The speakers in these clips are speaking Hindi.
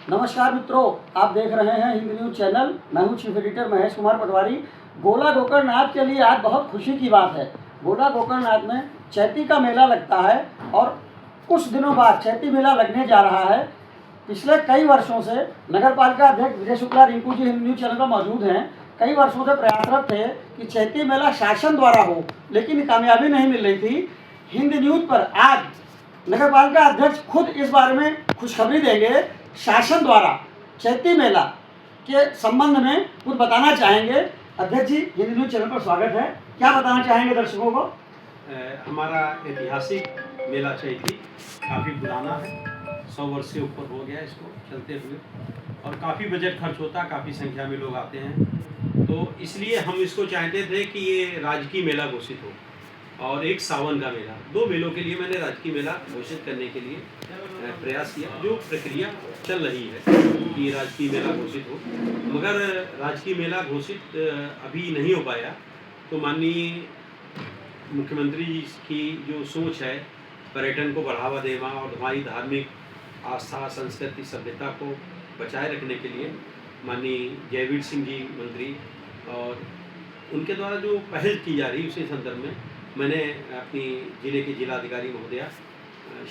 नमस्कार मित्रों, आप देख रहे हैं हिंद न्यूज चैनल। मैं हूं चीफ एडिटर महेश कुमार पटवारी। गोला गोकर्णनाथ के लिए आज बहुत खुशी की बात है। गोला गोकर्णनाथ में चैती का मेला लगता है और कुछ दिनों बाद चैती मेला लगने जा रहा है। पिछले कई वर्षों से नगर पालिका अध्यक्ष विजय शुक्ला रिंकू जी हिंद न्यूज चैनल पर मौजूद हैं। कई वर्षों से प्रयासरत थे कि चैती मेला शासन द्वारा हो, लेकिन कामयाबी नहीं मिल रही थी। हिंद न्यूज पर आज नगर पालिका अध्यक्ष खुद इस बारे में खुशखबरी देंगे। शासन द्वारा चैती मेला के संबंध में कुछ बताना चाहेंगे। अध्यक्ष जी, हिंद न्यूज चैनल पर स्वागत है। क्या बताना चाहेंगे दर्शकों को? हमारा ऐतिहासिक मेला चैती काफ़ी पुराना है, 100 वर्ष से ऊपर हो गया इसको चलते हुए, और काफ़ी बजट खर्च होता, काफ़ी संख्या में लोग आते हैं। तो इसलिए हम इसको चाहते थे कि ये राजकीय मेला घोषित हो और एक सावन का मेला। 2 मेलों के लिए मैंने राजकीय मेला घोषित करने के लिए प्रयास किया। जो प्रक्रिया चल रही है कि राजकीय मेला घोषित हो, मगर राजकीय मेला घोषित अभी नहीं हो पाया। तो माननीय मुख्यमंत्री जी की जो सोच है पर्यटन को बढ़ावा देना और हमारी धार्मिक आस्था, संस्कृति, सभ्यता को बचाए रखने के लिए माननीय जयवीर सिंह जी मंत्री और उनके द्वारा जो पहल की जा रही उसी संदर्भ में मैंने अपनी जिले के जिलाधिकारी महोदया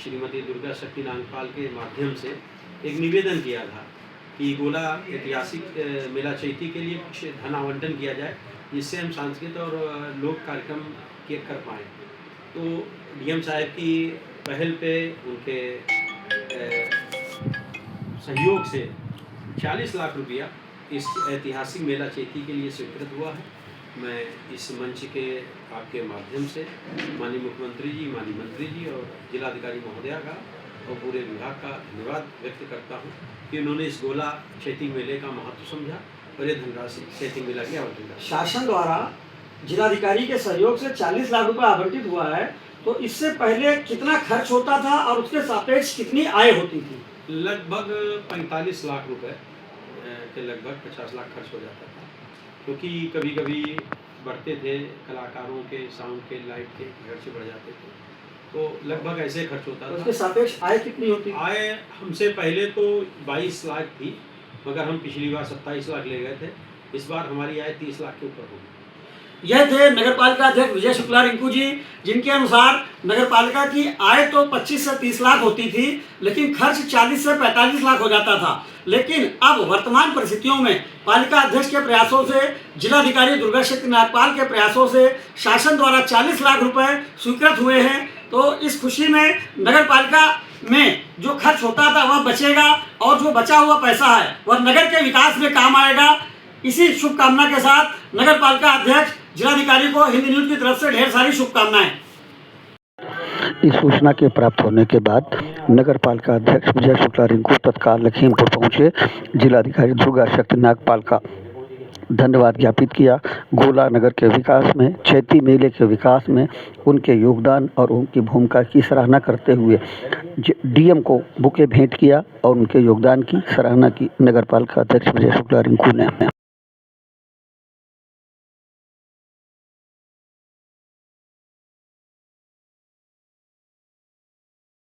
श्रीमती दुर्गा शक्ति नागपाल के माध्यम से एक निवेदन किया था कि गोला ऐतिहासिक मेला चैती के लिए कुछ धन आवंटन किया जाए, जिससे हम सांस्कृतिक और लोक कार्यक्रम कर पाएँ। तो डीएम साहब की पहल पे उनके सहयोग से 40 लाख रुपया इस ऐतिहासिक मेला चैती के लिए स्वीकृत हुआ है। मैं इस मंच के आपके माध्यम से माननीय मुख्यमंत्री जी, माननीय मंत्री जी और जिलाधिकारी महोदया का और पूरे विभाग का धन्यवाद व्यक्त करता हूँ कि उन्होंने इस गोला चैती मेले का महत्व समझा और ये धनराशि चैती मेला की आवंटित है। शासन द्वारा जिलाधिकारी के सहयोग से 40 लाख रुपए आवंटित हुआ है, तो इससे पहले कितना खर्च होता था और उसके सापेक्ष कितनी आय होती थी? लगभग 45 लाख रुपए के लगभग 50 लाख खर्च हो जाता था, क्योंकि कभी कभी बढ़ते थे, कलाकारों के साउंड के, लाइट के खर्चे बढ़ जाते थे, तो लगभग ऐसे खर्च होता था। उसके सापेक्ष आय कितनी होती? आय हमसे पहले तो 22 लाख थी, मगर हम पिछली बार 27 लाख ले गए थे। इस बार हमारी आय 30 लाख के ऊपर होगी। यह थे नगर पालिका अध्यक्ष विजय शुक्ला रिंकू जी, जिनके अनुसार नगर पालिका की आय तो 25 से 30 लाख होती थी, लेकिन खर्च 40 से 45 लाख हो जाता था। लेकिन अब वर्तमान परिस्थितियों में पालिका अध्यक्ष के प्रयासों से, जिलाधिकारी दुर्गा शक्ति नागपाल के प्रयासों से शासन द्वारा 40 लाख रुपए स्वीकृत हुए हैं। तो इस खुशी में नगर पालिका में जो खर्च होता था वह बचेगा और जो बचा हुआ पैसा है वह नगर के विकास में काम आएगा। इसी शुभकामना के साथ नगर पालिका अध्यक्ष जिलाधिकारी को हिंद न्यूज की तरफ से ढेर सारी शुभकामनाएं। इस सूचना के प्राप्त होने के बाद नगर पालिका अध्यक्ष विजय शुक्ला रिंकू तत्काल लखीमपुर पहुंचे। जिलाधिकारी दुर्गा शक्ति नागपाल का धन्यवाद ज्ञापित किया। गोला नगर के विकास में, चैती मेले के विकास में उनके योगदान और उनकी भूमिका की सराहना करते हुए डीएम को बुके भेंट किया और उनके योगदान की सराहना की नगर पालिका अध्यक्ष विजय शुक्ला रिंकू ने।